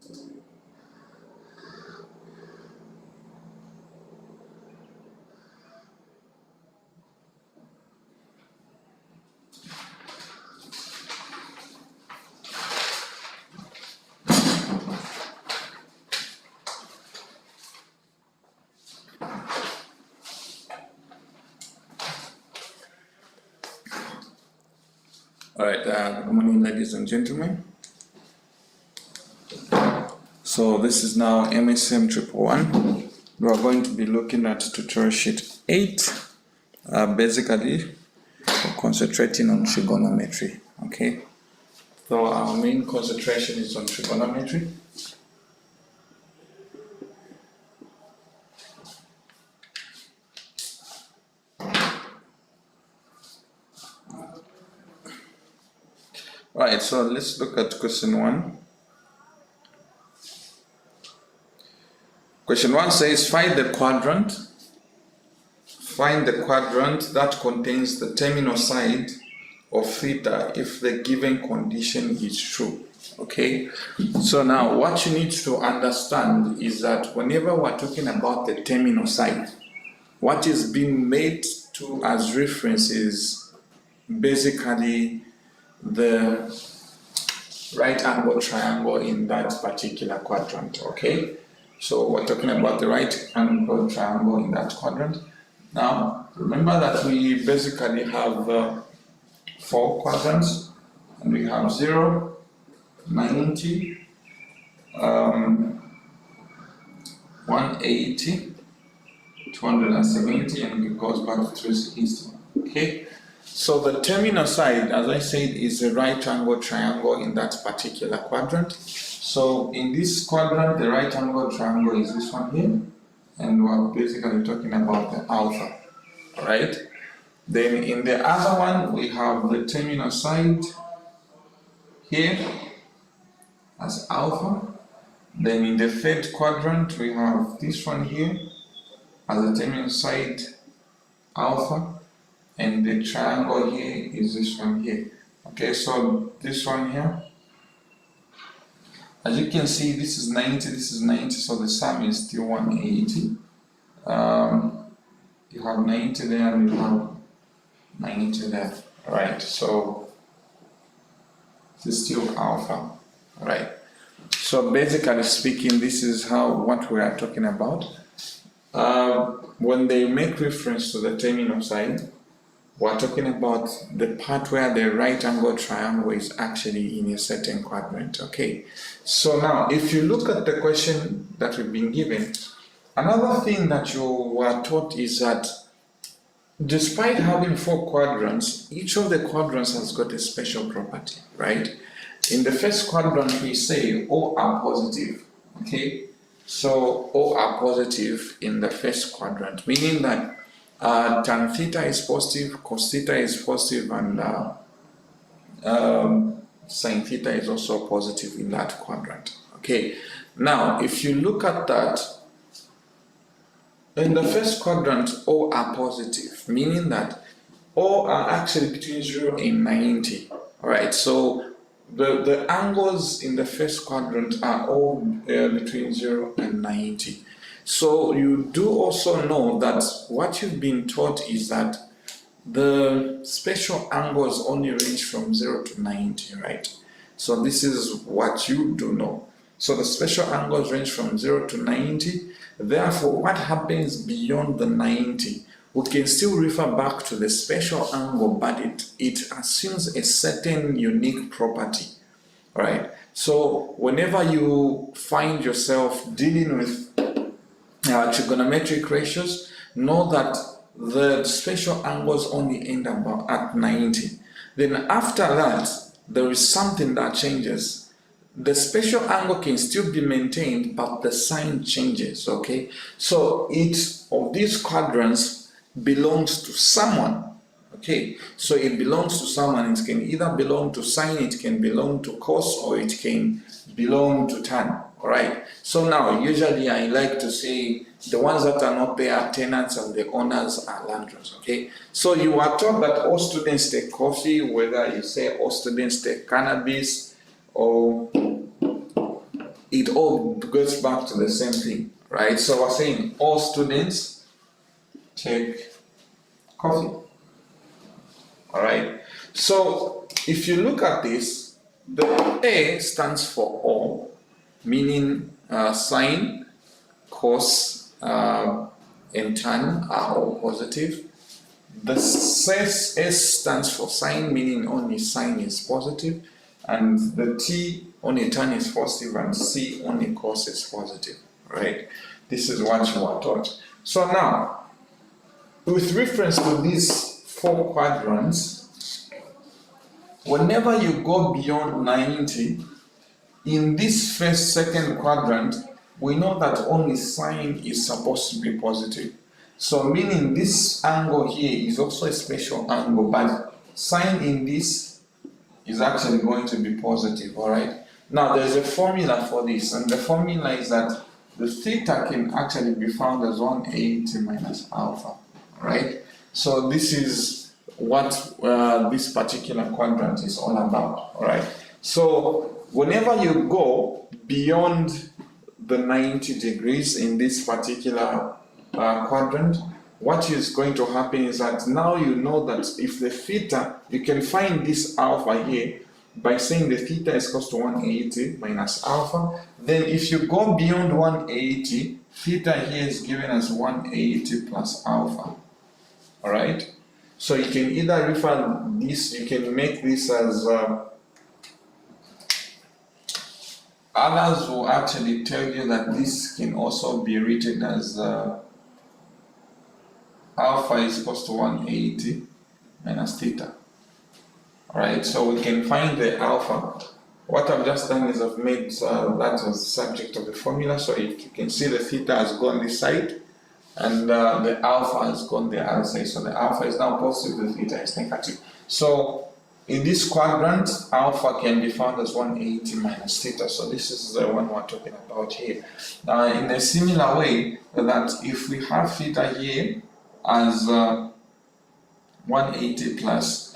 All right, good morning, ladies and gentlemen. So this is now MSM 111. We are going to be looking at tutorial sheet 8, basically concentrating on trigonometry, okay? So our main concentration is on trigonometry. Right, so let's look at question 1. Question 1 says, find the quadrant that contains the terminal side of theta if the given condition is true. Okay, so now what you need to understand is that whenever we're talking about the terminal side, what is being made to as reference is basically the right angle triangle in that particular quadrant. Okay, so we're talking about the right angle triangle in that quadrant. Now remember that we basically have 4 quadrants, and we have 0, 90, 180, 270, and it goes back to 360. Okay, so the terminal side, as I said, is a right angle triangle in that particular quadrant. So in this quadrant, the right angle triangle is this one here, and we're basically talking about the alpha, right? Then in the other one, we have the terminal side here as alpha. Then in the third quadrant, we have this one here as the terminal side alpha, and the triangle here is this one here. Okay, so this one here, as you can see, this is 90, this is 90, so the sum is still 180. You have 90 there, and you have 90 there. Right, so this is still alpha. Right, so basically speaking, this is what we are talking about. When they make reference to the terminal side, we're talking about the part where the right angle triangle is actually in a certain quadrant. Okay, so now if you look at the question that we've been given, another thing that you were taught is that despite having 4 quadrants, each of the quadrants has got a special property, right? In the first quadrant, we say all are positive. Okay, so all are positive in the first quadrant, meaning that tan theta is positive, cos theta is positive, and sin theta is also positive in that quadrant. Okay, now if you look at that, in the first quadrant, all are positive, meaning that all are actually between 0 and 90. Alright, so the angles in the first quadrant are all between 0 and 90. So you do also know that what you've been taught is that the special angles only range from 0 to 90, right? So this is what you do know. So the special angles range from 0 to 90. Therefore, what happens beyond the 90, we can still refer back to the special angle, but it assumes a certain unique property, right? So whenever you find yourself dealing with trigonometric ratios, know that the special angles only end about at 90. Then after that, there is something that changes. The special angle can still be maintained, but the sign changes. Okay, so each of these quadrants belongs to someone. Okay, so it belongs to someone. It can either belong to sine, it can belong to cos, or it can belong to tan. All right, so now usually I like to say the ones that are not there are tenants and the owners are landlords. Okay, so you are taught that all students take coffee, whether you say all students take cannabis, or it all goes back to the same thing, right? So we're saying all students take coffee. All right. So if you look at this, the A stands for all, meaning sine, cos, and tan are all positive. The S stands for sine, meaning only sine is positive, and the T only tan is positive, and C only cos is positive. Right? This is what you are taught. So now, with reference to these 4 quadrants, whenever you go beyond 90, in this second quadrant, we know that only sine is supposed to be positive. So meaning this angle here is also a special angle, but sine in this is actually going to be positive, all right? Now there's a formula for this, and the formula is that the theta can actually be found as 180 minus alpha, all right? So this is what this particular quadrant is all about, all right? So whenever you go beyond the 90 degrees in this particular quadrant, what is going to happen is that now you know that if the theta, you can find this alpha here by saying the theta is equal to 180 minus alpha. Then if you go beyond 180, theta here is given as 180 plus alpha. All right? So you can either refer this, you can make this as others will actually tell you that this can also be written as alpha is equal to 180 minus theta. Alright, so we can find the alpha. What I've just done is I've made that as subject of the formula, so if you can see the theta has gone this side and the alpha has gone the other side. So the alpha is now positive, the theta is negative. So in this quadrant, alpha can be found as 180 minus theta. So this is the one we're talking about here. In a similar way, that if we have theta here as 180 plus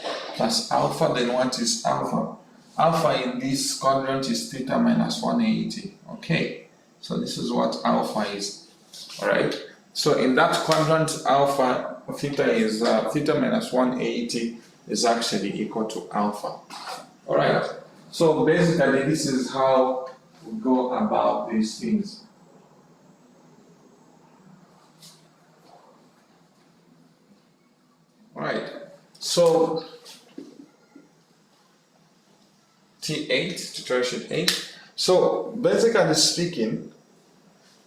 alpha, then what is alpha? Alpha in this quadrant is theta minus 180. Okay, so this is what alpha is. All right. So in that quadrant, alpha theta is theta minus 180 is actually equal to alpha. All right. So basically, this is how we go about these things. All right. So T8, tutorial sheet 8. So basically speaking,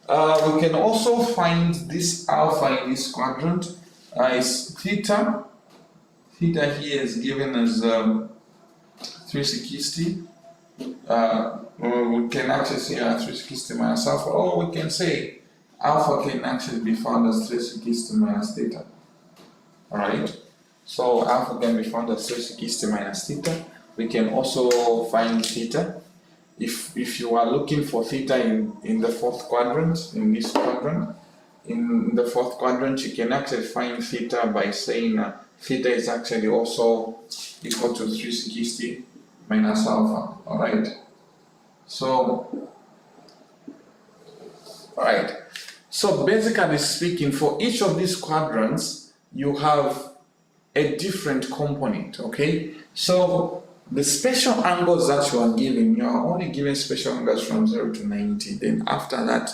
we can also find this alpha in this quadrant is theta. Theta here is given as 360. We can actually say 360 minus alpha, or we can say alpha can actually be found as 360 minus theta. Alright, so alpha can be found as 360 minus theta. We can also find theta. If you are looking for theta in the 4th quadrant, in this quadrant, in the 4th quadrant, you can actually find theta by saying theta is actually also equal to 360 minus alpha. Alright, so alright, so basically speaking, for each of these quadrants, you have a different component. Okay, so the special angles that you are given, you are only given special angles from 0 to 90. Then after that,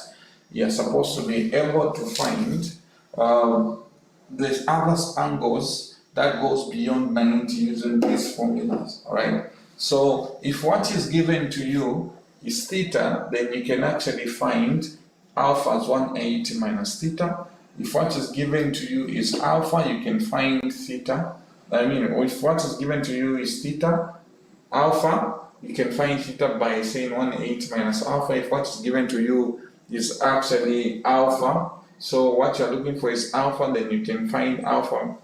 you are supposed to be able to find the other angles that goes beyond 90 using these formulas. All right. So if what is given to you is theta, then you can actually find alpha as 180 minus theta. If what is given to you is alpha, you can find theta. If what is given to you is theta, alpha, you can find theta by saying 180 minus alpha. If what is given to you is actually alpha, so what you're looking for is alpha, then you can find alpha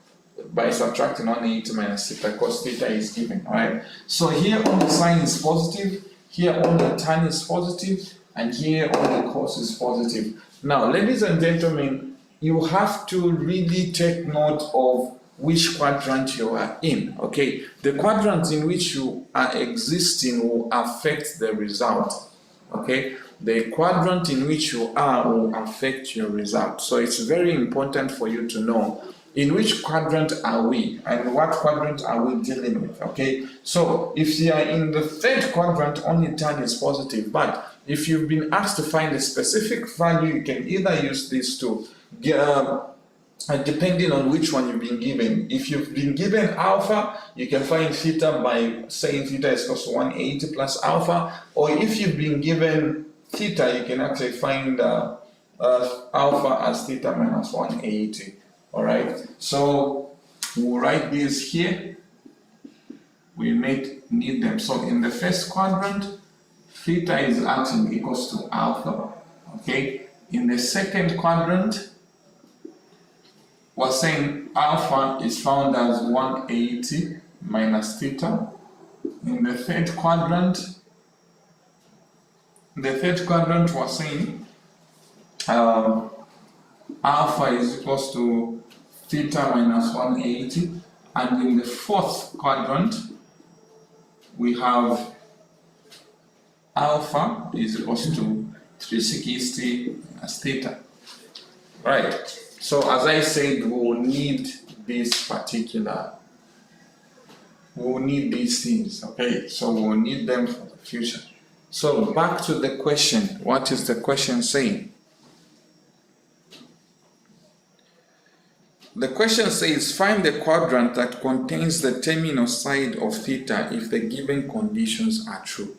by subtracting 180 minus theta, because theta is given. Alright, so here only sine is positive, here only tan is positive, and here only cos is positive. Now, ladies and gentlemen, you have to really take note of which quadrant you are in. Okay, the quadrant in which you are existing will affect the result. Okay, the quadrant in which you are will affect your result. So it's very important for you to know in which quadrant are we and what quadrant are we dealing with. Okay, so if you are in the third quadrant, only tan is positive, but if you've been asked to find a specific value, you can either use these two, depending on which one you've been given. If you've been given alpha, you can find theta by saying theta is equal to 180 plus alpha, or if you've been given theta, you can actually find alpha as theta minus 180. All right, so we'll write these here. We need them. So in the first quadrant, theta is actually equals to alpha. Okay, in the second quadrant, we're saying alpha is found as 180 minus theta. In the third quadrant, we're saying alpha is equals to theta minus 180. And in the fourth quadrant, we have alpha is equals to 360 minus theta. Right. So as I said, we will need these things, okay? So we will need them for the future. So back to the question. What is the question saying? The question says, find the quadrant that contains the terminal side of theta if the given conditions are true.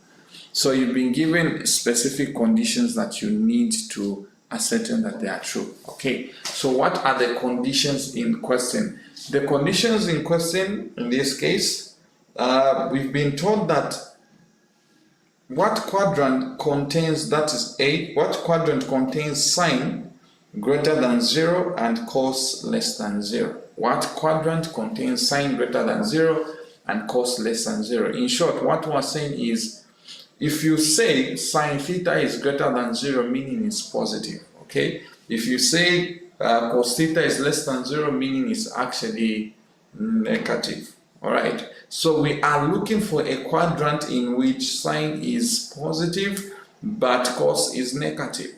So you've been given specific conditions that you need to ascertain that they are true. Okay, so what are the conditions in question? The conditions in question in this case, we've been told that what quadrant contains, that is A, what quadrant contains sine greater than 0 and cos less than 0? What quadrant contains sine greater than 0 and cos less than 0? In short, what we're saying is, if you say sine theta is greater than 0, meaning it's positive, okay? If you say cos theta is less than 0, meaning it's actually negative, all right? So we are looking for a quadrant in which sine is positive, but cos is negative.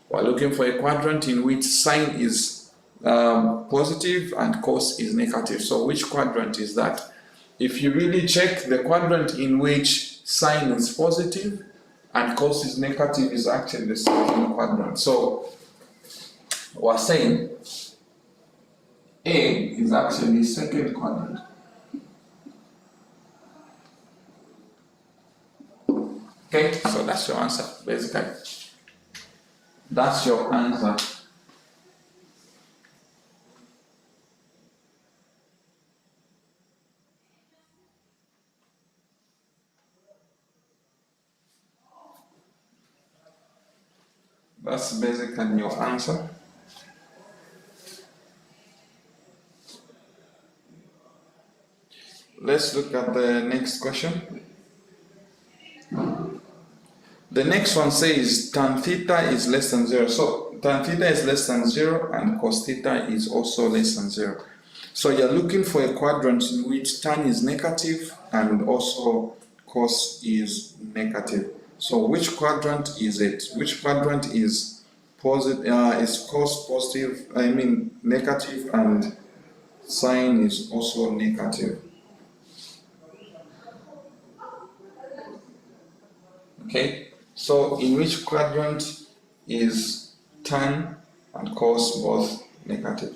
We're looking for a quadrant in which sine is positive and cos is negative. So which quadrant is that? If you really check, the quadrant in which sine is positive and cos is negative is actually the second quadrant. So we're saying A is actually the second quadrant. Okay, so that's your answer, basically. That's your answer. That's basically your answer. Let's look at the next question. The next one says tan theta is less than 0. So tan theta is less than 0 and cos theta is also less than 0. So you're looking for a quadrant in which tan is negative and also cos is negative. So which quadrant is it? Which quadrant is positive? Is cos positive? I mean negative, and sine is also negative. Okay. So in which quadrant is tan and cos both negative?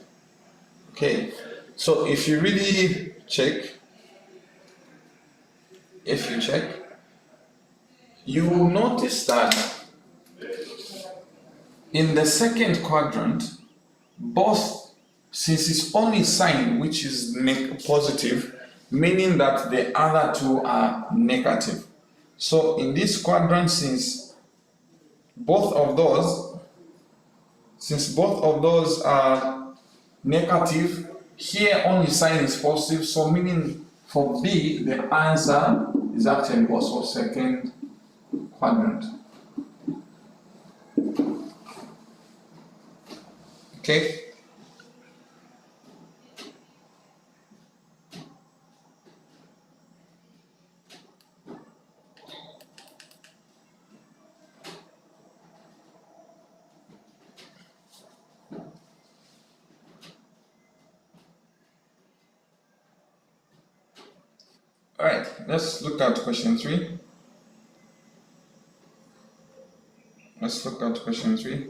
Okay, so if you really check, you will notice that in the second quadrant, both, since it's only sine which is positive, meaning that the other two are negative. So in this quadrant, since both of those are negative, here only sine is positive, so meaning for B, the answer is actually also second quadrant. Okay? Alright, let's look at question 3. Let's look at question 3.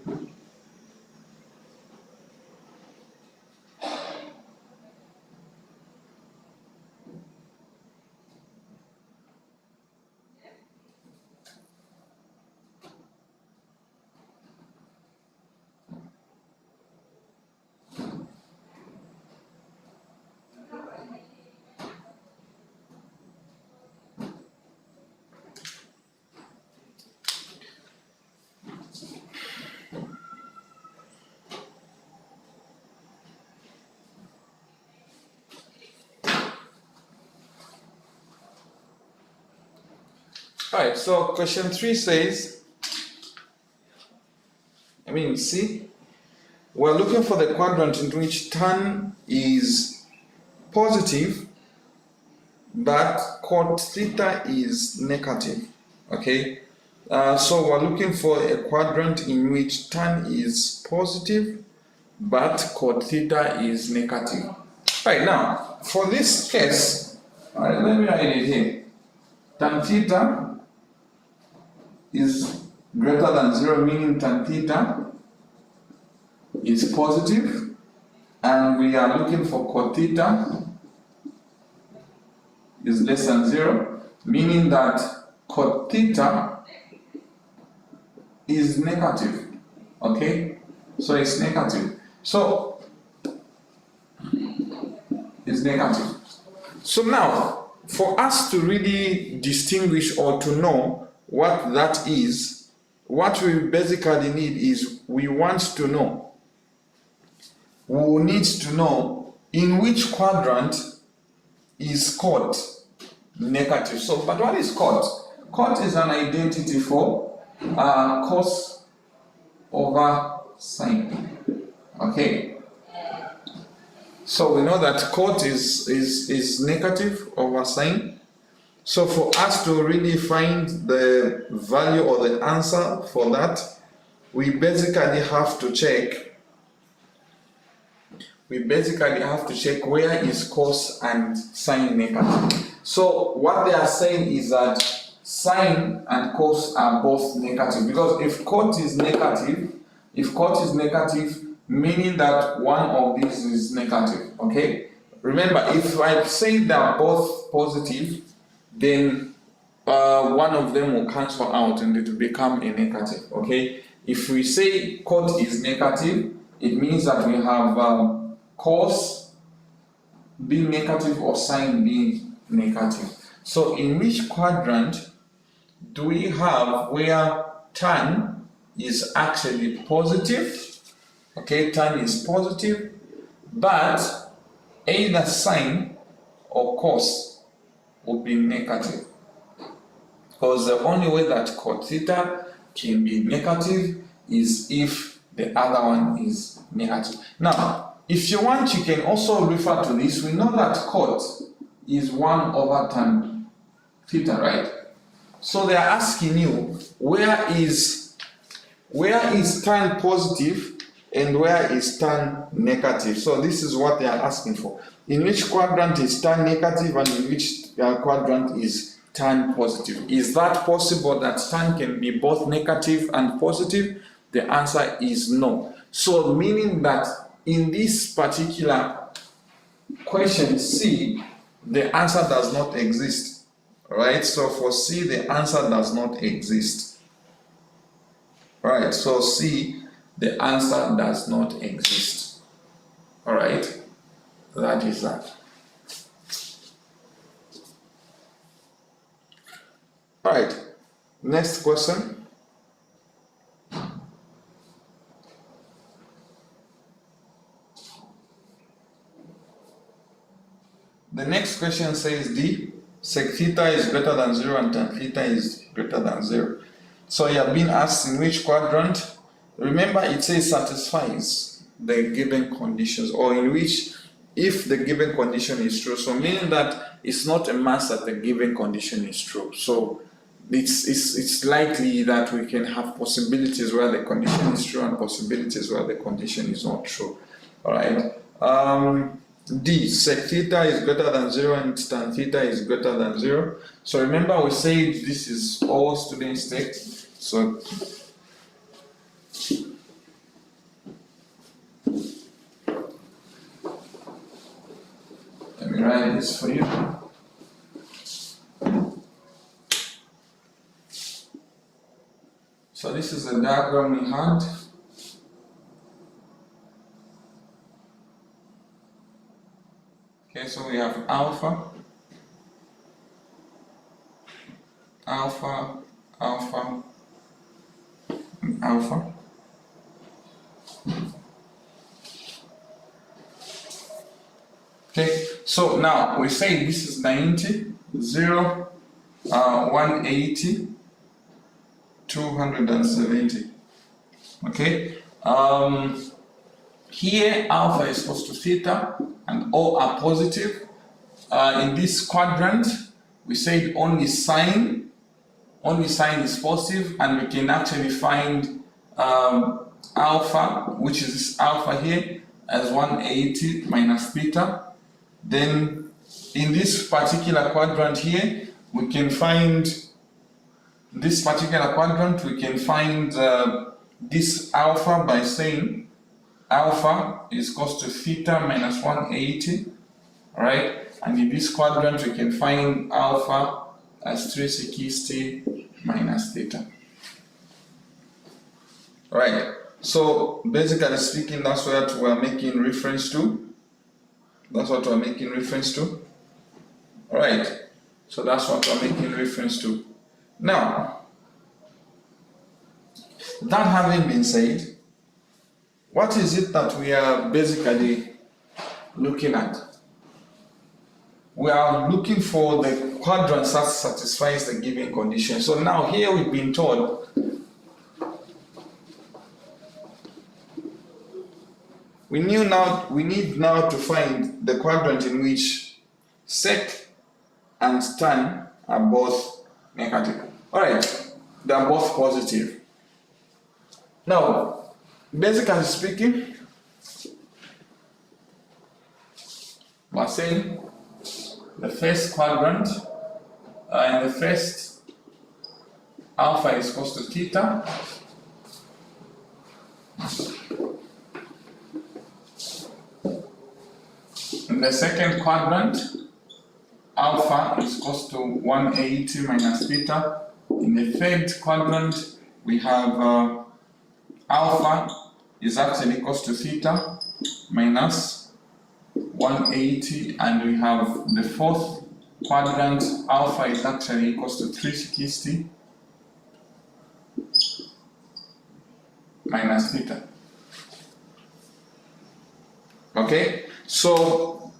Alright, so question 3 says, see, we're looking for the quadrant in which tan is positive, but cot theta is negative. Okay, so we're looking for a quadrant in which tan is positive, but cot theta is negative. Right, now, for this case, let me write it here. Tan theta is greater than 0, meaning tan theta is positive, and we are looking for cot theta is less than 0, meaning that cot theta is negative. Okay, so it's negative. So it's negative. So now, for us to really distinguish or to know what that is, what we basically need is we want to know, we will need to know in which quadrant is cot negative. So, but what is cot? Cot is an identity for cos over sine. Okay. So we know that cot is negative over sine. So for us to really find the value or the answer for that, we basically have to check. Where is cos and sine negative. So what they are saying is that sine and cos are both negative, because if cot is negative, meaning that one of these is negative. Okay, remember, if I say they're both positive, then one of them will cancel out and it will become a negative. Okay, if we say cot is negative, it means that we have cos being negative or sine being negative. So in which quadrant do we have where tan is actually positive? Okay, tan is positive, but either sine or cos will be negative, because the only way that cot theta can be negative is if the other one is negative. Now, if you want, you can also refer to this. We know that cot is 1 over tan theta, right? So they are asking you, where is tan positive and where is tan negative? So this is what they are asking for. In which quadrant is tan negative and in which quadrant is tan positive? Is that possible that tan can be both negative and positive? The answer is no. So meaning that in this particular question C, the answer does not exist. Right? So for C, the answer does not exist. Right? So C, the answer does not exist. Alright? That is that. Alright, next question. The next question says D, sec theta is greater than 0 and tan theta is greater than 0. So you have been asked in which quadrant. Remember, it says satisfies the given conditions, or in which, if the given condition is true. So meaning that it's not a must that the given condition is true. So it's likely that we can have possibilities where the condition is true and possibilities where the condition is not true. All right. D, sec theta is greater than 0 and tan theta is greater than 0. So remember we said this is all students take. So let me write this for you. So this is the diagram we had. Okay, so we have alpha, alpha, alpha, and alpha. Okay, so now we say this is 90, 0, 180, 270. Okay, here alpha is equal to theta and all are positive. In this quadrant, we said only sign is positive, and we can actually find alpha, which is this alpha here, as 180 minus theta. Then in this particular quadrant here, we can find this alpha by saying alpha is equal to theta minus 180, right? And in this quadrant we can find alpha as 360 minus theta. Right, so basically speaking, that's what we're making reference to. Alright, so that's what we're making reference to. Now, that having been said, what is it that we are basically looking at? We are looking for the quadrant that satisfies the given condition. So now here we've been told we need now to find the quadrant in which sec and tan are both negative. Alright, they are both positive. Now, basically speaking, we're saying the first quadrant, in the first, alpha is equal to theta. In the second quadrant, alpha is equal to 180 minus theta. In the third quadrant, we have alpha is actually equal to theta minus 180, and we have the fourth quadrant, alpha is actually equal to 360 minus theta. Okay, so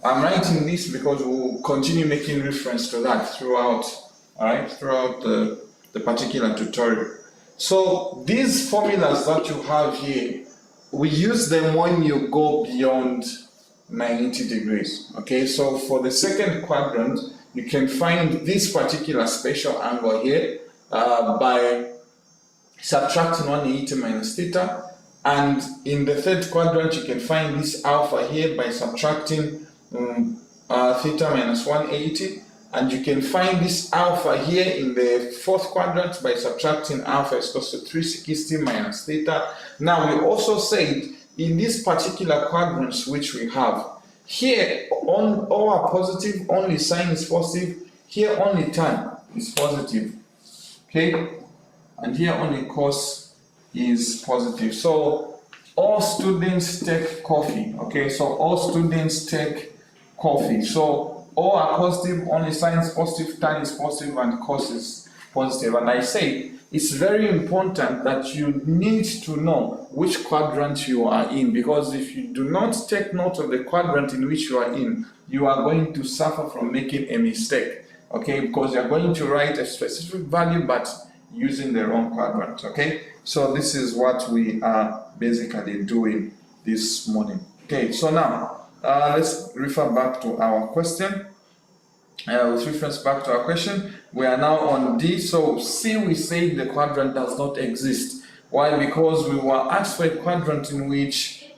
I'm writing this because we'll continue making reference to that throughout, throughout the particular tutorial. So these formulas that you have here, we use them when you go beyond 90 degrees. Okay, so for the second quadrant, you can find this particular spatial angle here by subtracting 180 minus theta, and in the third quadrant you can find this alpha here by subtracting theta minus 180, and you can find this alpha here in the fourth quadrant by subtracting alpha is equal to 360 minus theta. Now we also said in these particular quadrants which we have here, all are positive, only sine is positive, here only tan is positive, okay, and here only cos is positive. So all students take coffee, okay, so all students take coffee. So all are positive, only sine is positive, tan is positive, and cos is positive. And I say it's very important that you need to know which quadrant you are in, because if you do not take note of the quadrant in which you are in, you are going to suffer from making a mistake, okay, because you are going to write a specific value but using the wrong quadrant. Okay, so this is what we are basically doing this morning. Okay, so now let's refer back to our question. With reference back to our question, we are now on D. So C, we say the quadrant does not exist. Why? Because we were asked for a quadrant in which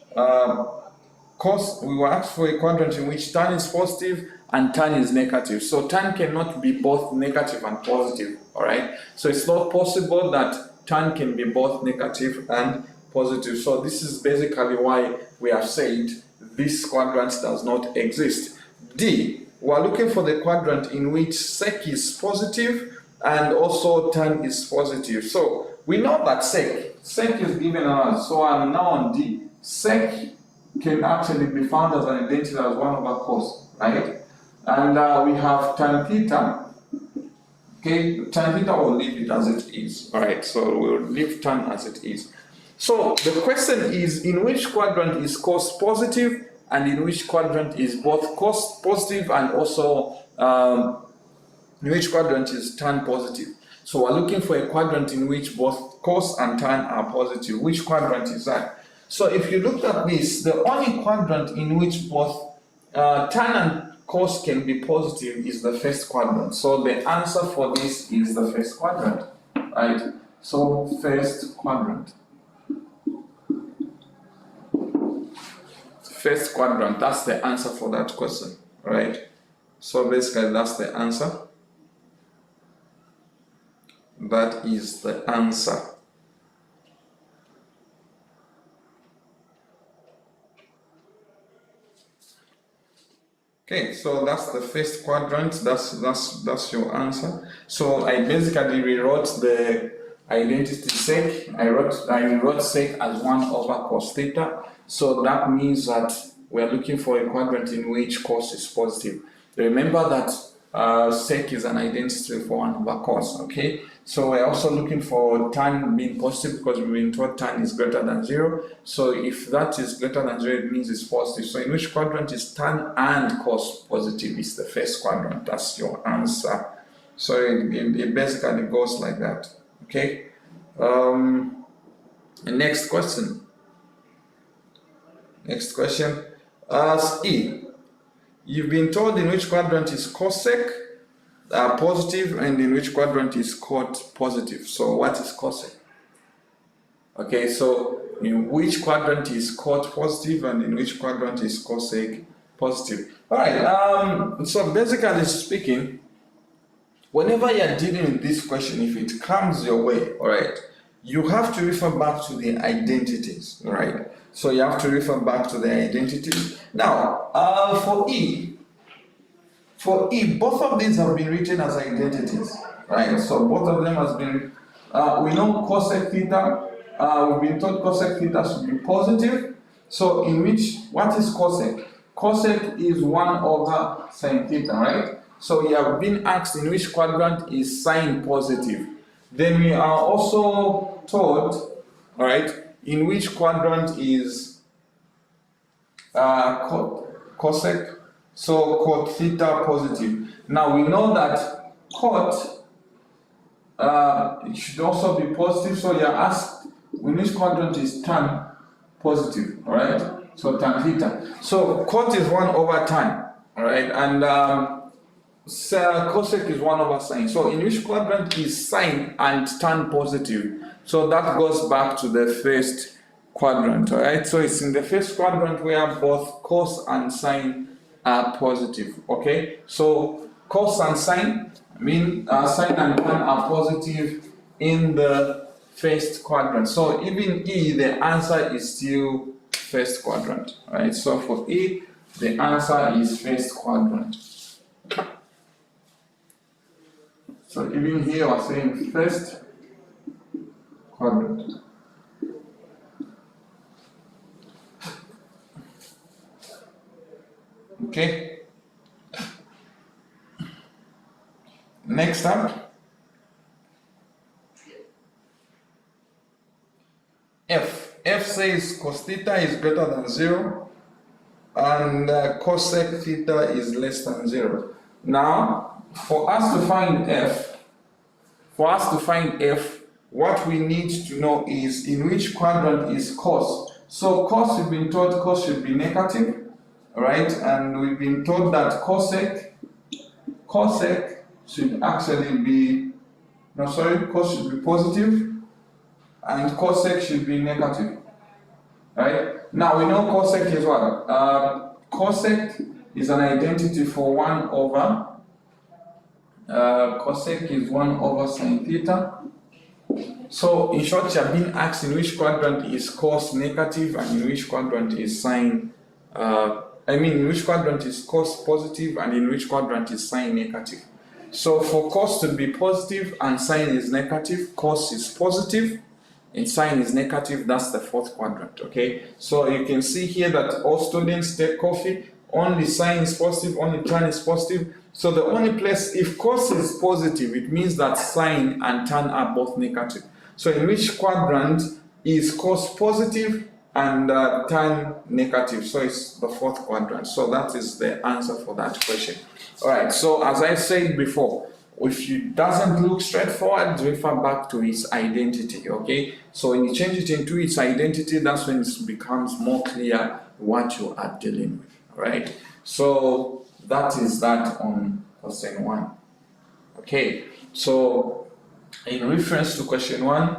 cos, we were asked for a quadrant in which tan is positive and tan is negative. So tan cannot be both negative and positive, all right? So it's not possible that tan can be both negative and positive. So this is basically why we have said this quadrant does not exist. D, we're looking for the quadrant in which sec is positive and also tan is positive. So we know that sec is given us, so I'm now on D. Sec can actually be found as an identity as 1 over cos, right? And we have tan theta. Okay, tan theta, will leave it as it is. All right, so we'll leave tan as it is. So the question is, in which quadrant is cos positive and in which quadrant is both cos positive and also in which quadrant is tan positive? So we're looking for a quadrant in which both cos and tan are positive. Which quadrant is that? So if you look at this, the only quadrant in which both tan and cos can be positive is the first quadrant. So the answer for this is the first quadrant, right? So first quadrant. First quadrant, that's the answer for that question, right? So basically that's the answer. That is the answer. Okay, so that's the first quadrant. That's your answer. So I basically rewrote the identity sec. I rewrote sec as 1 over cos theta. So that means that we're looking for a quadrant in which cos is positive. Remember that sec is an identity for 1 over cos, okay? So we're also looking for tan being positive because we've been told tan is greater than 0. So if that is greater than 0, it means it's positive. So in which quadrant is tan and cos positive? Is the first quadrant. That's your answer. So it basically goes like that, okay? Next question. Next question. E. You've been told in which quadrant is cosec positive and in which quadrant is cot positive. So what is cosec? Okay, so in which quadrant is cot positive and in which quadrant is cosec positive? All right. So basically speaking, whenever you're dealing with this question, if it comes your way, all right, you have to refer back to the identities, all right? So you have to refer back to the identities. Now, for E, both of these have been written as identities, right? So both of them has been, we know cosec theta, we've been told cosec theta should be positive. So in which, what is cosec? Cosec is 1 over sine theta, right? So you have been asked in which quadrant is sine positive. Then we are also told, all right, in which quadrant is cosec, so cot theta positive. Now we know that cot it should also be positive, so you're asked in which quadrant is tan positive, all right? So tan theta. So cot is 1 over tan, all right, and cosec is 1 over sine. So in which quadrant is sine and tan positive? So that goes back to the first quadrant, all right? So it's in the first quadrant where both cos and sine are positive, okay? So cos and sine, sine and tan are positive in the first quadrant. So even E, the answer is still first quadrant, right? So for E, the answer is first quadrant. So even here we're saying first quadrant. Okay. Next up, F. F says cos theta is greater than 0 and cosec theta is less than 0. Now, for us to find F, what we need to know is in which quadrant is cos. So cos, we've been told cos should be negative, right? And we've been told that cosec should actually be, cos should be positive and cosec should be negative, right? Now we know cosec is what? Cosec is an identity for 1 over, cosec is 1 over sine theta. So in short, you have been asked in which quadrant is cos negative and in which quadrant is sine, in which quadrant is cos positive and in which quadrant is sine negative. So for cos to be positive and sine is negative, cos is positive and sine is negative, that's the fourth quadrant, okay? So you can see here that all students take coffee, only sine is positive, only tan is positive. So the only place, if cos is positive, it means that sine and tan are both negative. So in which quadrant is cos positive and tan negative? So it's the fourth quadrant. So that is the answer for that question. All right, so as I said before, if it doesn't look straightforward, refer back to its identity, okay? So when you change it into its identity, that's when it becomes more clear what you are dealing with, all right? So that is that on question 1. Okay, so in reference to question 1,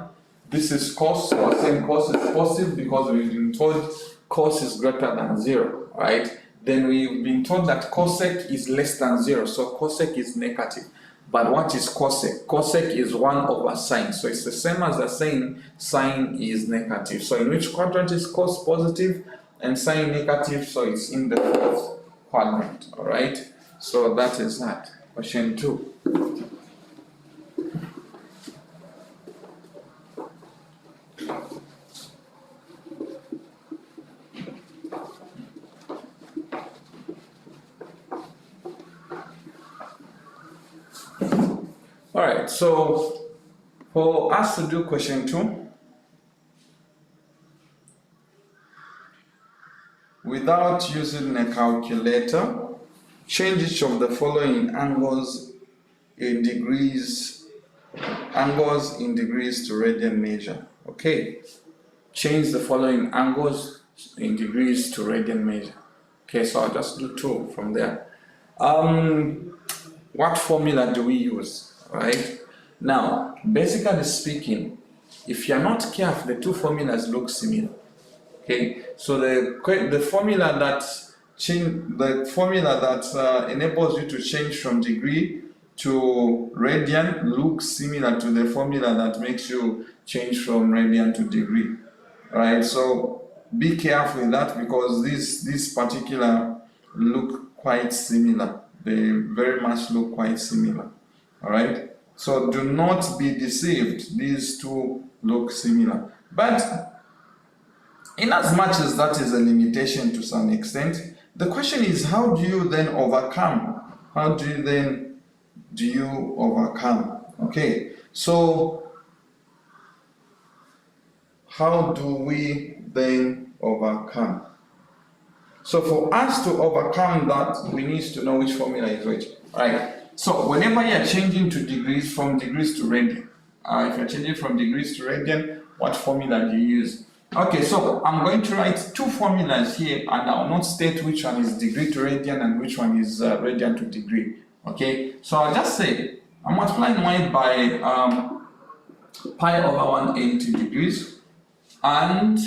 this is cos. So we're saying cos is positive because we've been told cos is greater than 0, right? Then we've been told that cosec is less than 0, so cosec is negative. But what is cosec? Cosec is 1 over sine, so it's the same as the saying sine is negative. So in which quadrant is cos positive and sine negative? So it's in the fourth quadrant, all right? So that is that. Question 2. All right, so for us to do question 2, without using a calculator, change each of the following angles in degrees to radian measure. Okay, change the following angles in degrees to radian measure. Okay, so I'll just do 2 from there. What formula do we use? Right now, basically speaking, if you're not careful, the two formulas look similar. Okay, so the formula that enables you to change from degree to radian looks similar to the formula that makes you change from radian to degree. All right, so be careful with that because this particular look quite similar. They very much look quite similar. All right, so do not be deceived. These two look similar, but in as much as that is a limitation to some extent, the question is, how do you then overcome? How do you overcome? Okay, so how do we then overcome? So for us to overcome that, we need to know which formula is which. All right. So whenever you're changing to degrees, from degrees to radian, if you're changing from degrees to radian, what formula do you use? Okay, so I'm going to write 2 formulas here, and I'll not state which one is degree to radian and which one is radian to degree. Okay, so I'll just say I'm multiplying y by pi over 180 degrees, and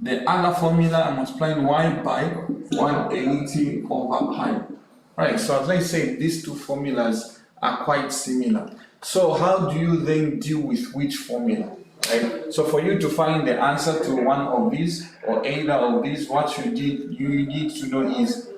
the other formula I'm multiplying y by 180 over pi. Right, so as I said, these 2 formulas are quite similar. So how do you then deal with which formula? Right? So for you to find the answer to one of these or either of these, what you need to know is,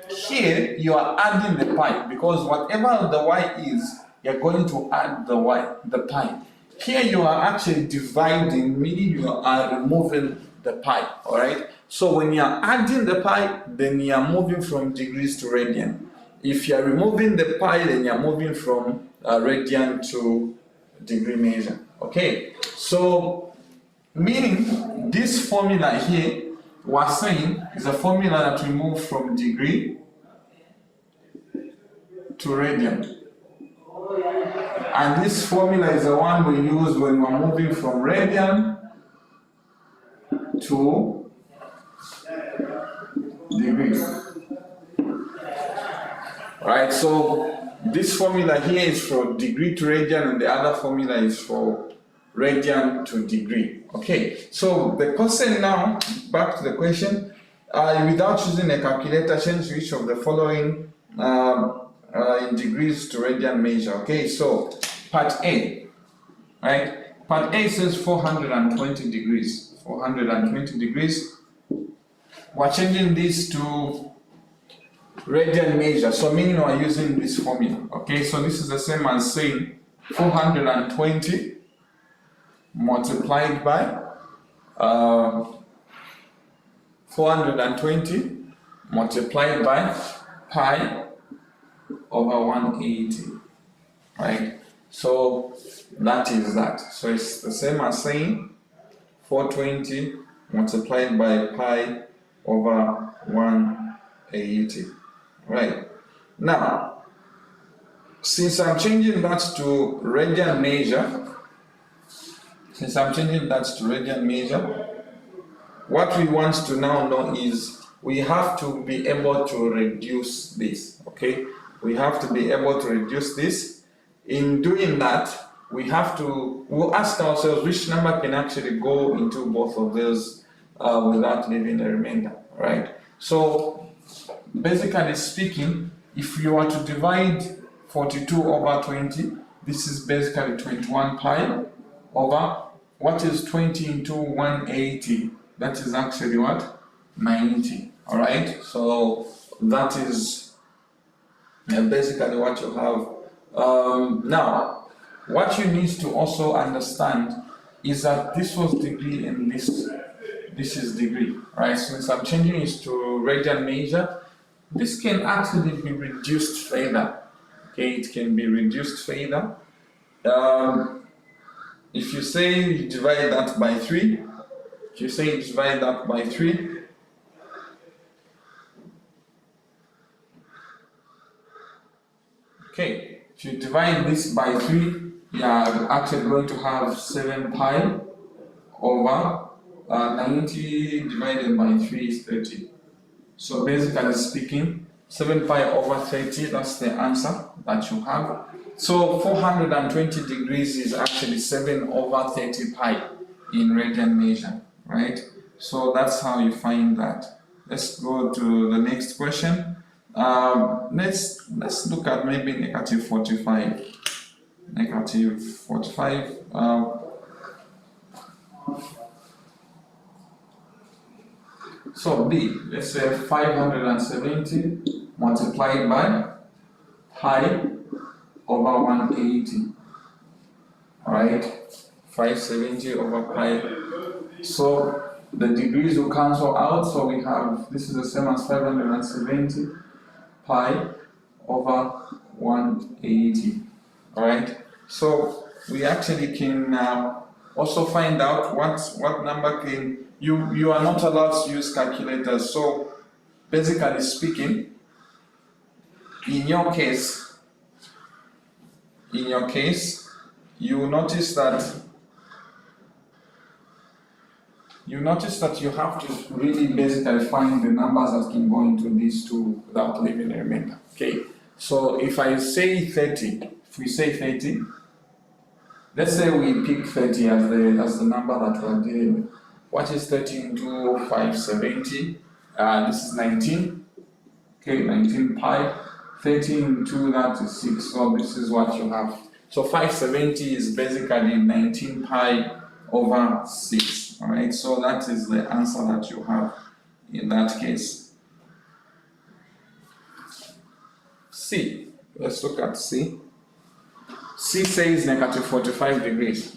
here you are adding the pi, because whatever the y is, you're going to add the pi. Here you are actually dividing, meaning you are removing the pi, all right? So when you are adding the pi, then you are moving from degrees to radian. If you are removing the pi, then you are moving from radian to degree measure. Okay, so meaning this formula here we're saying is a formula that we move from degree to radian. And this formula is the one we use when we're moving from radian to degree. Right, so this formula here is for degree to radian and the other formula is for radian to degree. Okay, so the question now, back to the question, without using a calculator, change which of the following in degrees to radian measure. Okay, so part A, right? Part A says 420 degrees. 420 degrees. We're changing this to radian measure, so meaning we're using this formula. Okay, so this is the same as saying 420 multiplied by 420 multiplied by pi over 180, right? So that is that. So it's the same as saying 420 multiplied by pi over 180, right? Now, since I'm changing that to radian measure, what we want to now know is we have to be able to reduce this, okay? We have to be able to reduce this. In doing that, we'll ask ourselves which number can actually go into both of those without leaving a remainder, right? So, basically speaking, if you were to divide 42 over 20, this is basically 21 pi over, what is 20 into 180? That is actually what? 90, alright? So that is basically what you have. Now, what you need to also understand is that this was degree and this is degree, right? So since I'm changing it to radian measure, this can actually be reduced further. Okay, it can be reduced further. If you say you divide that by 3, okay, if you divide this by 3, you are actually going to have 7 pi over 90 divided by 3 is 30. So basically speaking, 7 pi over 30, that's the answer that you have. So 420 degrees is actually 7 over 30 pi in radian measure, right? So that's how you find that. Let's go to the next question. Let's look at maybe negative 45. Negative 45. So B, let's say 570 multiplied by pi over 180. Alright, 570 over pi. So the degrees will cancel out, so we have, this is the same as 570 pi over 180. Alright, so we actually can also find out what number can, you are not allowed to use calculators. So basically speaking, in your case, you will notice that you have to really basically find the numbers that can go into these two without leaving a remainder. Okay, so if I say 30, if we say 30, let's say we pick 30 as the number that we're dealing with. What is 30 into 570? This is 19. Okay, 19 pi. 30 into that is 6. So this is what you have. So 570 is basically 19 pi over 6. Alright, so that is the answer that you have in that case. C. Let's look at C. C says negative 45 degrees.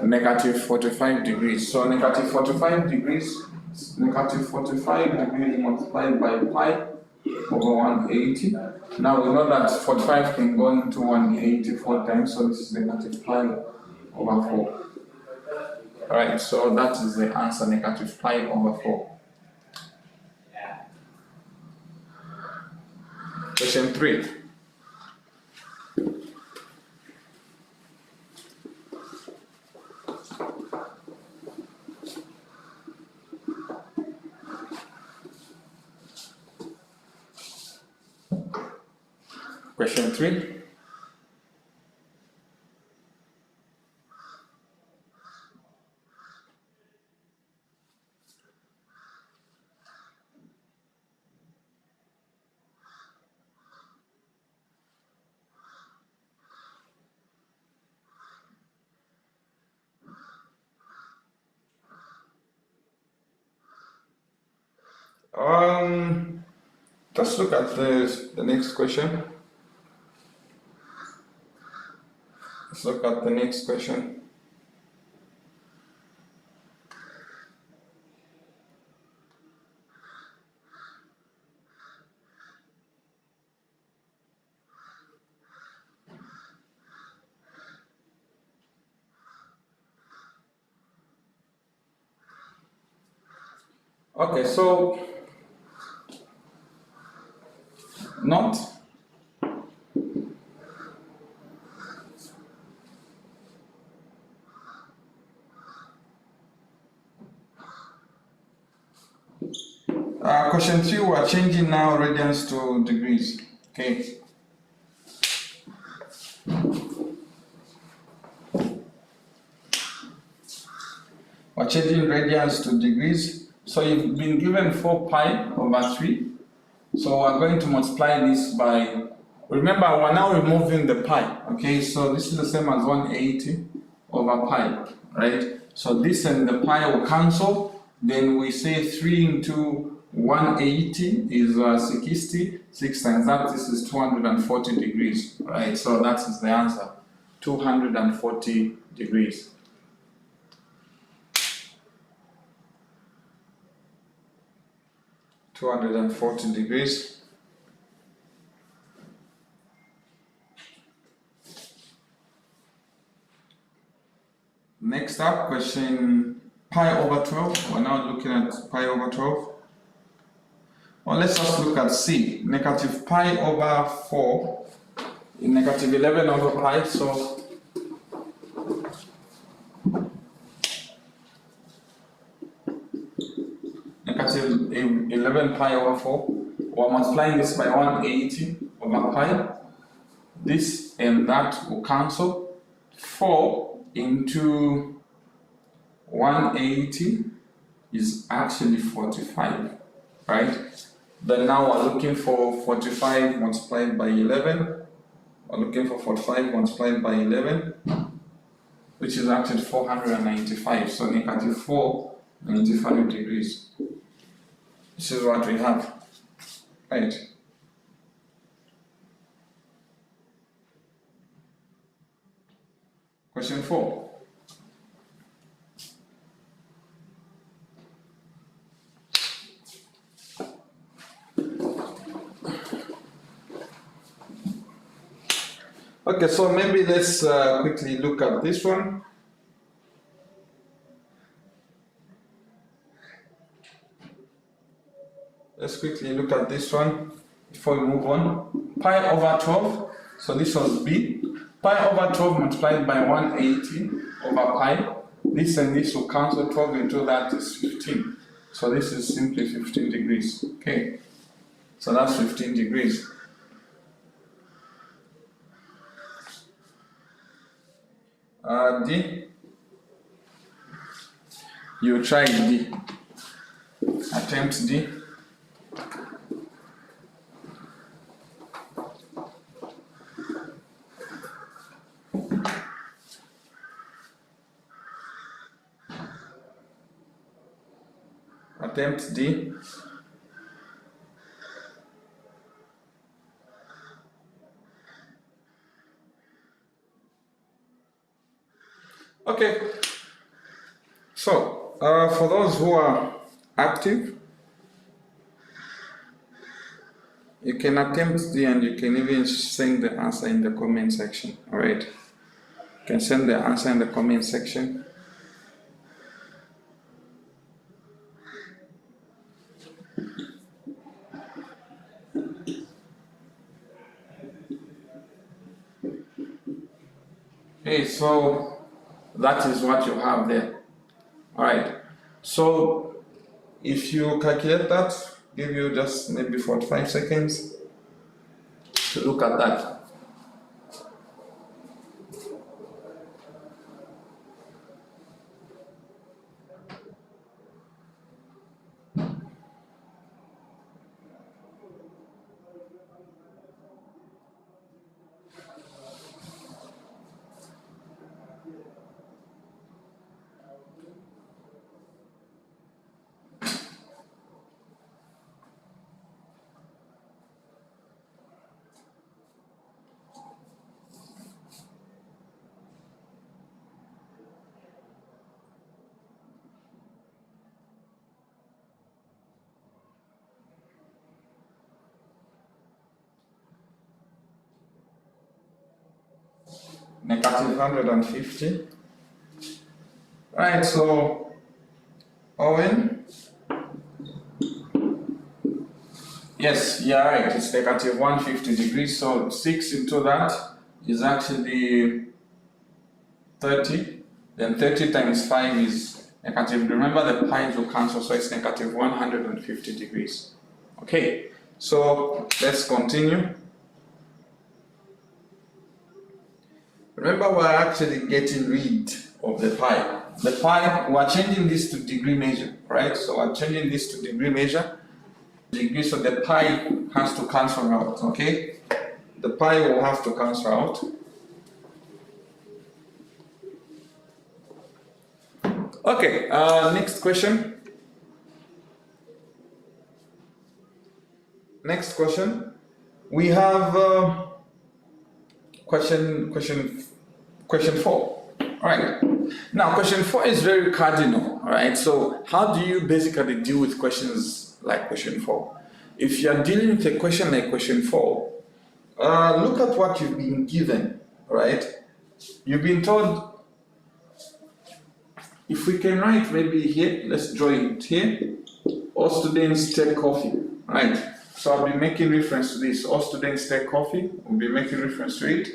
Negative 45 degrees. So negative 45 degrees multiplied by pi over 180. Now we know that 45 can go into 180 4 times, so this is negative pi over 4. Alright, so that is the answer, negative pi over 4. Question 3. Question 3. Let's look at the next question. Let's look at the next question. Okay, so not question 3, we are changing now radians to degrees. Okay. We're changing radians to degrees. So you've been given 4 pi over 3. So we're going to multiply this by, remember we're now removing the pi. Okay, so this is the same as 180 over pi, right? So this and the pi will cancel. Then we say 3 into 180 is 60. 6 times that, this is 240 degrees, right? So that is the answer, 240 degrees. (240 degrees). Next up, question pi over 12. We're now looking at pi over 12. Well, let's just look at C. Negative pi over 4, negative 11 over pi, so negative 11 pi over 4. We're multiplying this by 180 over pi. This and that will cancel. 4 into 180 is actually 45, right? Then now we're looking for 45 multiplied by 11. We're looking for 45 multiplied by 11, which is actually 495. So negative 495 degrees. This is what we have, right? Question 4. Okay, so maybe let's quickly look at this one. Let's quickly look at this one before we move on. Pi over 12, so this was B. Pi over 12 multiplied by 180 over pi. This and this will cancel. 12 into that is 15. So this is simply 15 degrees. Okay, so that's 15 degrees. D. You try D. Attempt D. Attempt D. Okay, so for those who are active, you can attempt D and you can even send the answer in the comment section. All right, you can send the answer in the comment section. Okay, so that is what you have there. All right, so if you calculate that, give you just maybe 45 seconds. to look at that. Negative 150. Right, so Owen, yes, you're right, it's negative 150 degrees, so 6 into that is actually 30, then 30 times 5 is negative, remember the pi's will cancel, so it's negative 150 degrees. Okay, so let's continue. Remember, we're actually getting rid of the pi. The pi, we're changing this to degree measure, right? So we're changing this to degree measure. Degree, so the pi has to cancel out, okay? The pi will have to cancel out. Okay, next question. Next question. We have question 4. All right. Now, question 4 is very cardinal. All right. So, how do you basically deal with questions like question 4? If you are dealing with a question like question 4, look at what you've been given. All right. You've been told. If we can write maybe here, let's draw it here. All students take coffee. All right. So I'll be making reference to this. All students take coffee. We'll be making reference to it.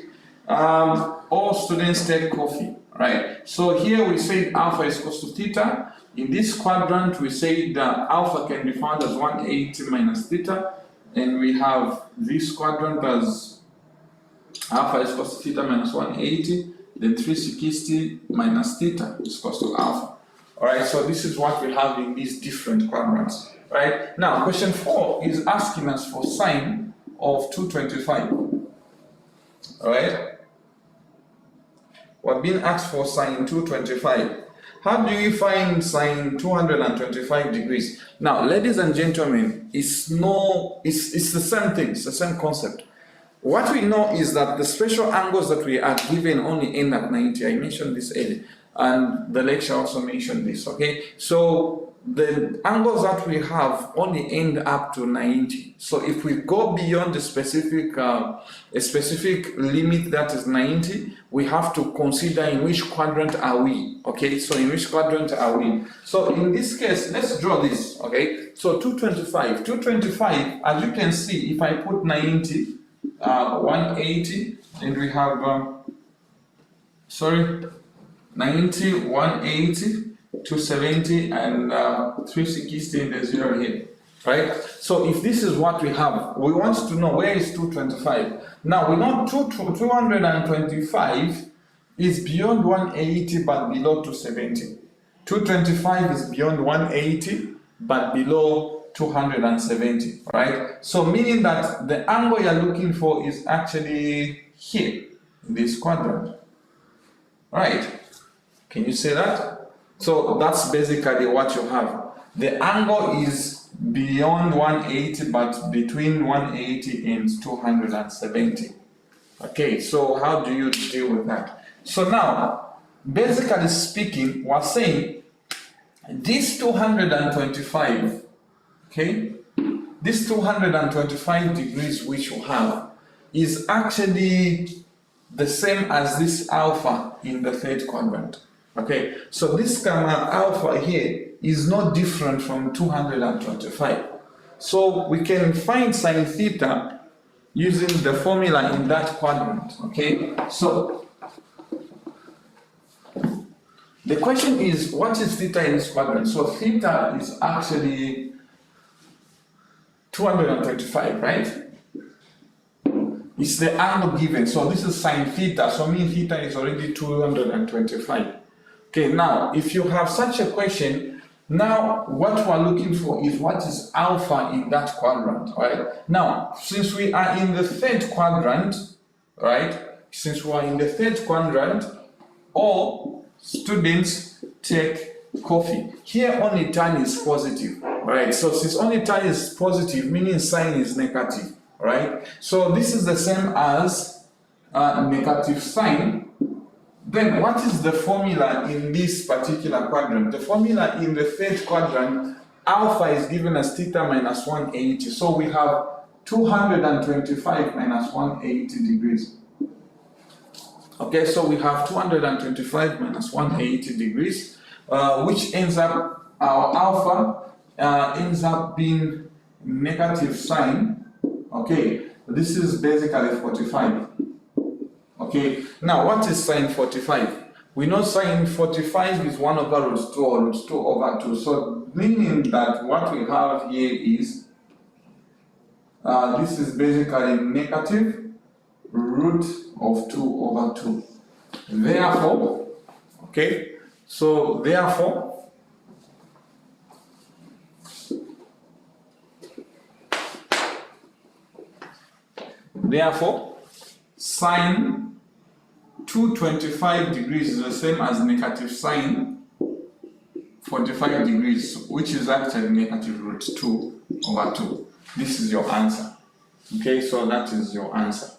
All students take coffee, right? So here we say alpha is equal to theta. In this quadrant, we say that alpha can be found as 180 minus theta, and we have this quadrant as alpha is equal to theta minus 180, then 360 minus theta is equal to alpha. All right, so this is what we have in these different quadrants, right? Now, question 4 is asking us for sine of 225, all right? We're being asked for sine 225. How do you find sine 225 degrees? Now, ladies and gentlemen, it's the same thing, it's the same concept. What we know is that the special angles that we are given only end at 90. I mentioned this earlier, and the lecture also mentioned this, okay? So the angles that we have only end up to 90. So if we go beyond the specific limit that is 90, we have to consider in which quadrant are we, okay? So in which quadrant are we? So in this case, let's draw this, okay? So 225, as you can see, if I put 90, 180, and we have, 90, 180, 270, and 360 in the 0 here, right? So if this is what we have, we want to know where is 225. Now we know 225 is beyond 180 but below 270. 225 is beyond 180 but below 270, right? So meaning that the angle you're looking for is actually here, in this quadrant, right? Can you see that? So that's basically what you have. The angle is beyond 180 but between 180 and 270. Okay, so how do you deal with that? So now, basically speaking, we're saying this 225, okay, this 225 degrees which you have is actually the same as this alpha in the third quadrant. Okay, so this gamma alpha here is not different from 225. So we can find sine theta using the formula in that quadrant. Okay, so the question is, what is theta in this quadrant? So theta is actually 225, right? It's the angle given. So this is sine theta. So mean theta is already 225. Okay, now if you have such a question, now what we're looking for is what is alpha in that quadrant, right? Now, since we are in the third quadrant, right? Since we are in the third quadrant, all students take coffee. Here only tan is positive, right? So since only tan is positive, meaning sign is negative, right? So this is the same as negative sign. Then what is the formula in this particular quadrant? The formula in the third quadrant, alpha is given as theta minus 180. So we have 225 minus 180 degrees. Okay, so we have 225 minus 180 degrees, which ends up, our alpha ends up being negative sign. Okay, this is basically 45. Okay, now what is sine 45? We know sine 45 is 1 over root 2 or root 2 over 2. So meaning that what we have here is, this is basically negative root of 2 over 2. Therefore, okay, so therefore, sine 225 degrees is the same as negative sine 45 degrees, which is actually negative root 2 over 2. This is your answer. Okay, so that is your answer.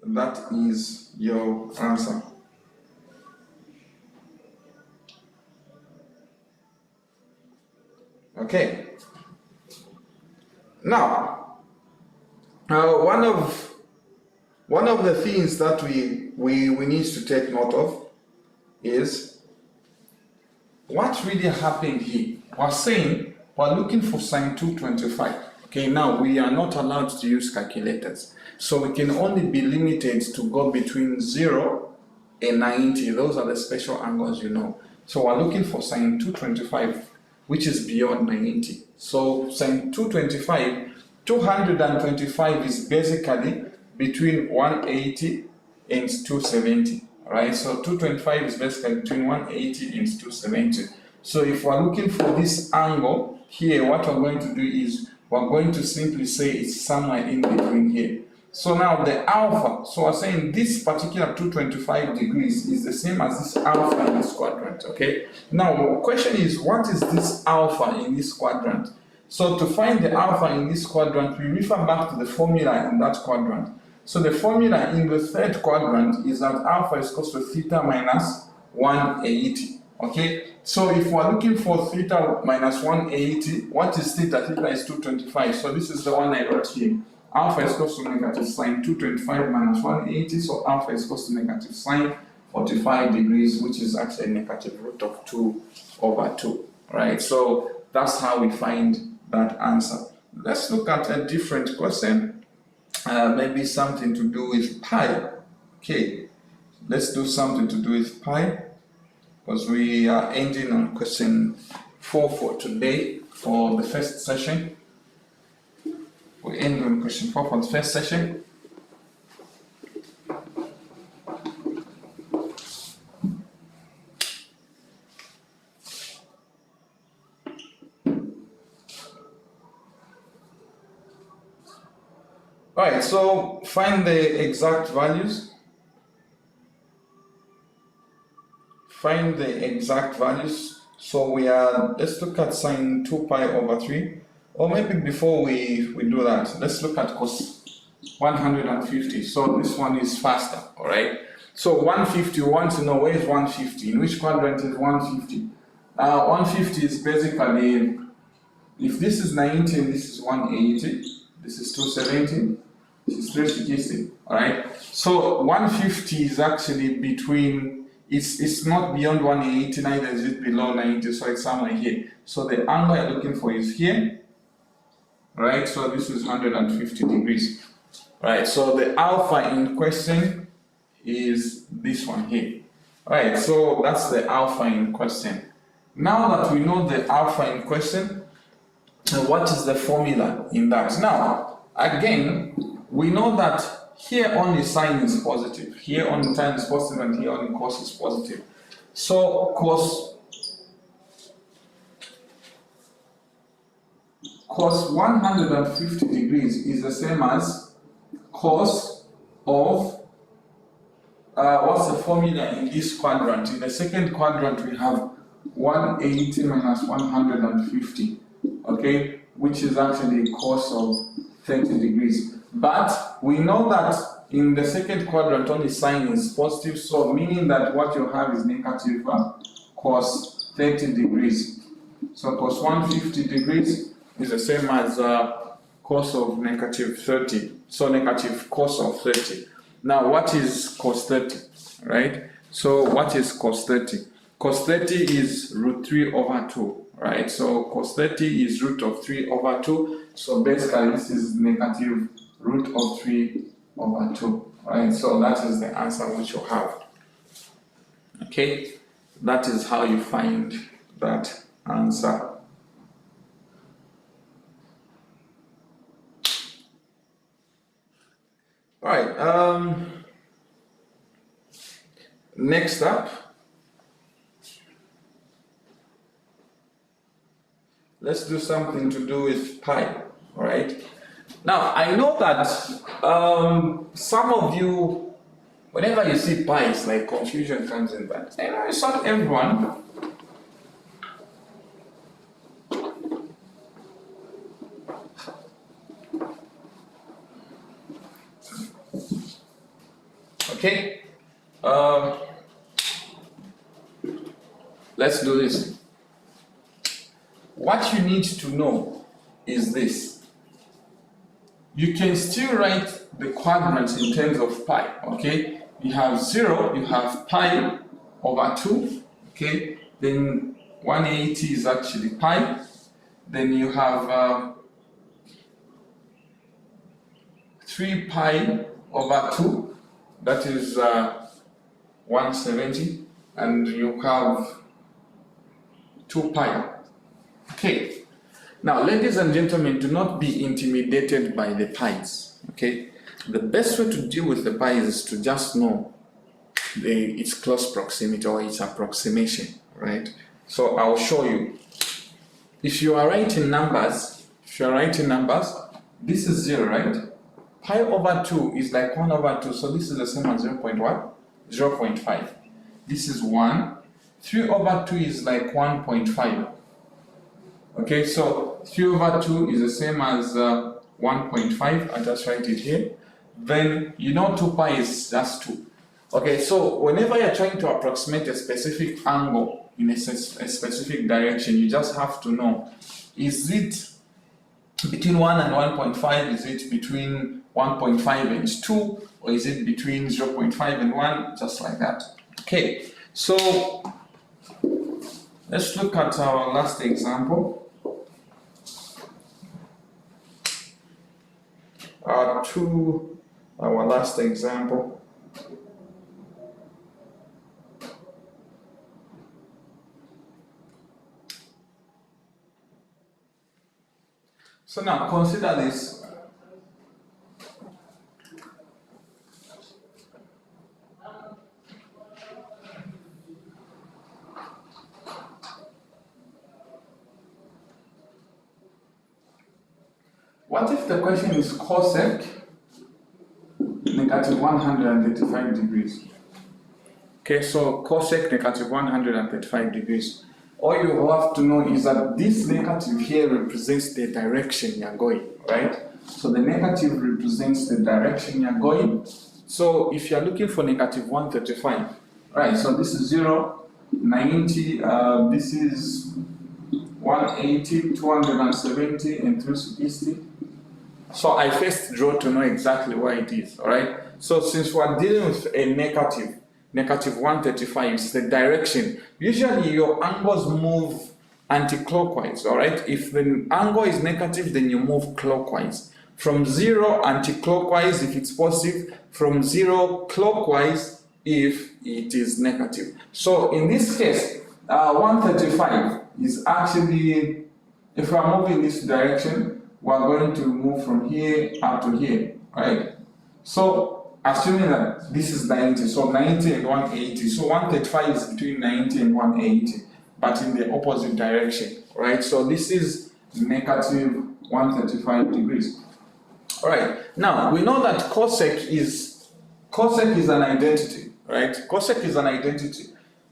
That is your answer. Okay. Now, one of the things that we need to take note of is what really happened here. We're saying we're looking for sine 225. Okay, now we are not allowed to use calculators, so we can only be limited to go between 0 and 90. Those are the special angles, you know. So we're looking for sine 225, which is beyond 90. So sine 225, 225 is basically between 180 and 270. Right? So 225 is basically between 180 and 270. So if we're looking for this angle here, what we're going to do is we're going to simply say it's somewhere in between here. So now the alpha, so we're saying this particular 225 degrees is the same as this alpha in this quadrant, okay? Now the question is, what is this alpha in this quadrant? So to find the alpha in this quadrant, we refer back to the formula in that quadrant. So the formula in the third quadrant is that alpha is equal to theta minus 180, okay? So if we're looking for theta minus 180, what is theta? Theta is 225, so this is the one I wrote here. Alpha is equal to negative sine 225 minus 180, so alpha is equal to negative sine 45 degrees, which is actually negative root of 2 over 2, right? So that's how we find that answer. Let's look at a different question, maybe something to do with pi. Okay, let's do something to do with pi, because we are ending on question 4 for today for the first session. We end on question 4 for the first session. Alright, so find the exact values. Find the exact values. So let's look at sine 2 pi over 3. Or maybe before we do that, let's look at cos 150. So this one is faster, alright? So 150, we want to know where is 150, in which quadrant is 150? 150 is basically, if this is 90 and this is 180, this is 270, this is 360, alright? So 150 is actually between, it's not beyond 180, neither is it below 90, so it's somewhere here. So the angle you're looking for is here. Right, so this is 150 degrees. Right, so the alpha in question is this one here. Right, so that's the alpha in question. Now that we know the alpha in question, what is the formula in that? Now, again, we know that here only sign is positive, here only tan is positive, and here only cos is positive. So cos 150 degrees is the same as cos of, what's the formula in this quadrant? In the second quadrant we have 180 minus 150, okay, which is actually cos of 30 degrees. But we know that in the second quadrant only sign is positive, so meaning that what you have is negative cos 30 degrees. So cos 150 degrees is the same as cos of negative 30, so negative cos of 30. Now what is cos 30, right? So what is cos 30? Cos 30 is root 3 over 2, right? So cos 30 is root of 3 over 2, so basically this is negative root of 3 over 2, right? So that is the answer which you have. Okay, that is how you find that answer. All right, next up, let's do something to do with pi, all right? Now, I know that some of you, whenever you see pi, it's like confusion comes in that. You know, it's not everyone. Okay, let's do this. What you need to know is this. You can still write the quadrants in terms of pi, okay? You have 0, you have pi over 2, okay? Then 180 is actually pi. Then you have 3 pi over 2, that is 170, and you have 2 pi. Okay, now ladies and gentlemen, do not be intimidated by the pi's, okay? The best way to deal with the pi's is to just know its close proximity or its approximation, right? So I'll show you. If you are writing numbers, this is 0, right? Pi over 2 is like 1 over 2, so this is the same as 0.1? 0.5. This is 1. 3 over 2 is like 1.5. Okay, so 3 over 2 is the same as 1.5. I just write it here. Then you know 2 pi is just 2. Okay, so whenever you're trying to approximate a specific angle in a specific direction, you just have to know, is it between 1 and 1.5? Is it between 1.5 and 2? Or is it between 0.5 and 1? Just like that. Okay, so let's look at our last example. Our last example. So now consider this. What if the question is cosec negative 135 degrees? Okay, so cosec negative 135 degrees. All you have to know is that this negative here represents the direction you're going, right? So the negative represents the direction you're going. So if you're looking for negative 135, right, so this is 0, 90, this is 180, 270, and 360. So I first draw to know exactly where it is, all right? So since we're dealing with a negative 135 is the direction. Usually your angles move anti-clockwise, all right? If the angle is negative, then you move clockwise. From 0 anti-clockwise if it's positive, from 0 clockwise if it is negative. So in this case, 135 is actually, if we are moving this direction, we are going to move from here up to here, right? So assuming that this is 90, so 90 and 180, so 135 is between 90 and 180, but in the opposite direction, right? So this is negative 135 degrees. All right, now we know that cosec is an identity, right? Cosec is an identity.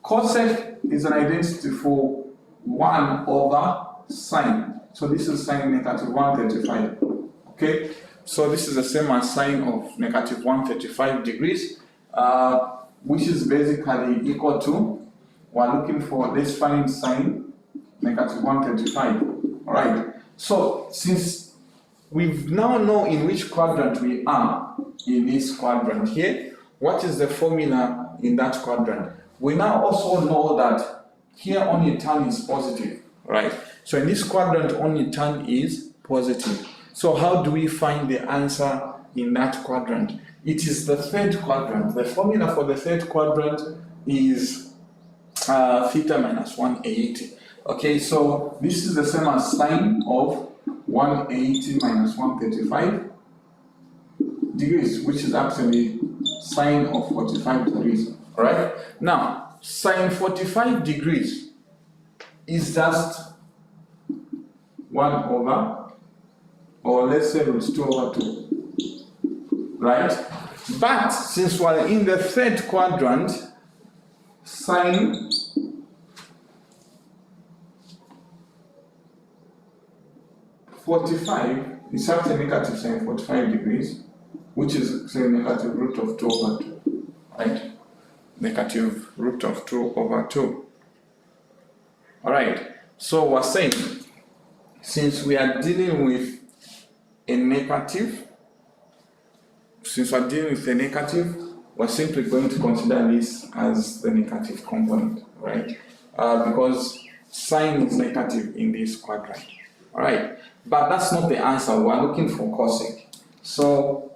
Cosec is an identity for 1 over sine. So this is sine negative 135, okay? So this is the same as sine of negative 135 degrees, which is basically equal to, we're looking for, let's find sine negative 135, all right? So since we now know in which quadrant we are in this quadrant here, what is the formula in that quadrant? We now also know that here only tan is positive, right? So in this quadrant only tan is positive. So how do we find the answer in that quadrant? It is the third quadrant. The formula for the third quadrant is theta minus 180. Okay, so this is the same as sine of 180 minus 135 degrees, which is actually sine of 45 degrees. All right. Now, sine 45 degrees is just 1 over, or let's say root 2 over 2, right? But since we're in the third quadrant, sine (45) is actually negative sine 45 degrees, which is say negative root of 2 over 2, right? Negative root of 2 over 2. All right. So we're saying, since we are dealing with a negative, we're simply going to consider this as the negative component, right? Because sine is negative in this quadrant. All right. But that's not the answer. We're looking for cosec. So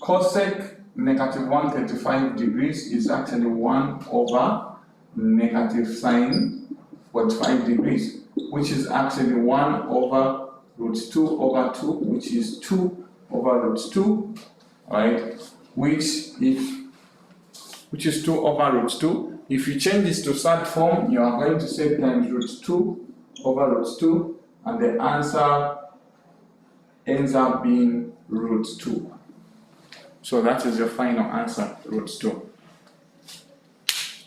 cosec negative 135 degrees is actually 1 over negative sine 45 degrees, which is actually 1 over root 2 over 2, which is 2 over root 2, right? Which is 2 over root 2. If you change this to third form, you are going to say times root 2 over root 2, and the answer ends up being root 2. So that is your final answer, root 2.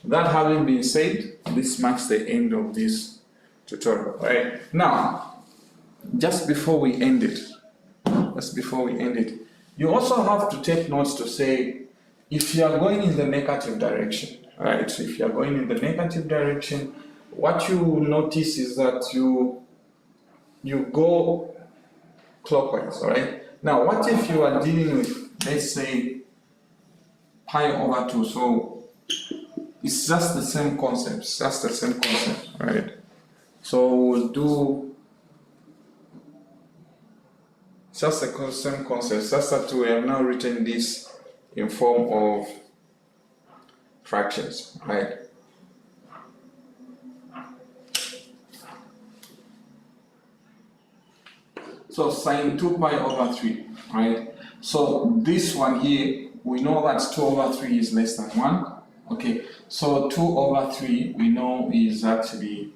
That having been said, this marks the end of this tutorial, right? Now, just before we end it, you also have to take notes to say, if you are going in the negative direction, right? So if you are going in the negative direction, what you notice is that you go clockwise, all right? Now, what if you are dealing with, let's say, pi over 2? So it's just the same concept, right? So we'll do just the same concept, just that we have now written this in form of fractions, right? So sine 2 pi over 3, right? So this one here, we know that 2 over 3 is less than 1. Okay, so 2 over 3 we know is actually,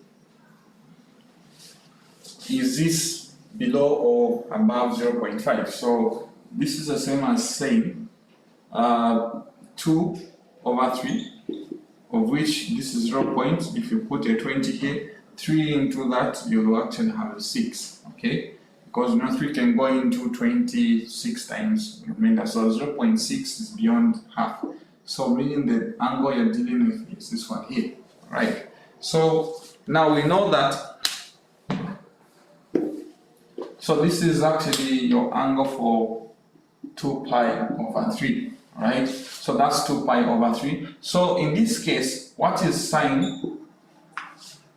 is this below or above 0.5? So this is the same as saying 2 over 3, of which this is 0 point. If you put a 20 here, 3 into that, you will actually have a 6, okay? Because 3 can go into 26 times remainder, so 0.6 is beyond half. So meaning the angle you're dealing with is this one here, right? So now we know that, so this is actually your angle for 2 pi over 3, right? So that's 2 pi over 3. So in this case, what is sine?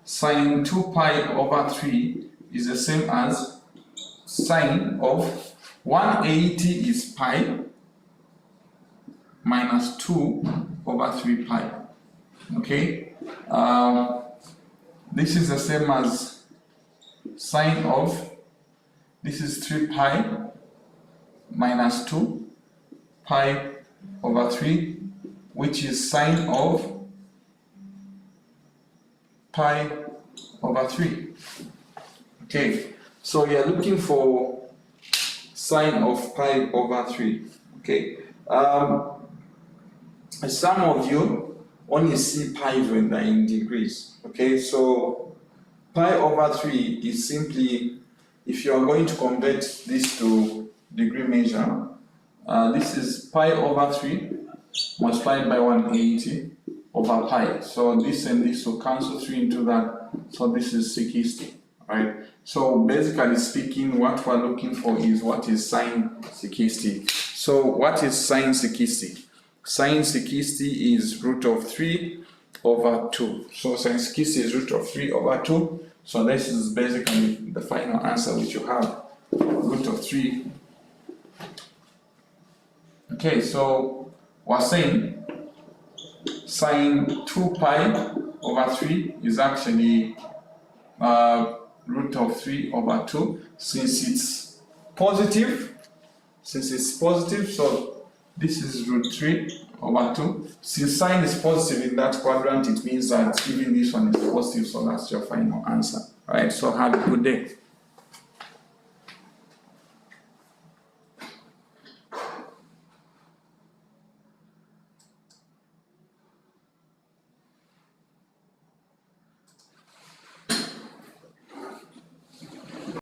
Sine 2 pi over 3 is the same as sine of 180 is pi minus 2 over 3 pi. Okay? this is the same as sine of, this is 3 pi minus 2 pi over 3, which is sine of pi over 3. Okay, so we are looking for sine of pi over 3. Okay, some of you only see pi when they're in degrees. Okay, so pi over 3 is simply, if you are going to convert this to degree measure, this is pi over 3 multiplied by 180 over pi. So this and this will cancel 3 into that, so this is 60, right? So basically speaking, what we're looking for is what is sine 60. So what is sine 60? Sine 60 is root of 3 over 2. So sine 60 is root of 3 over 2. So this is basically the final answer which you have, root of 3. Okay, so we're saying sine 2 pi over 3 is actually root of 3 over 2. Since it's positive, so this is root 3 over 2. Since sine is positive in that quadrant, it means that even this one is positive, so that's your final answer. Right, so have a good day.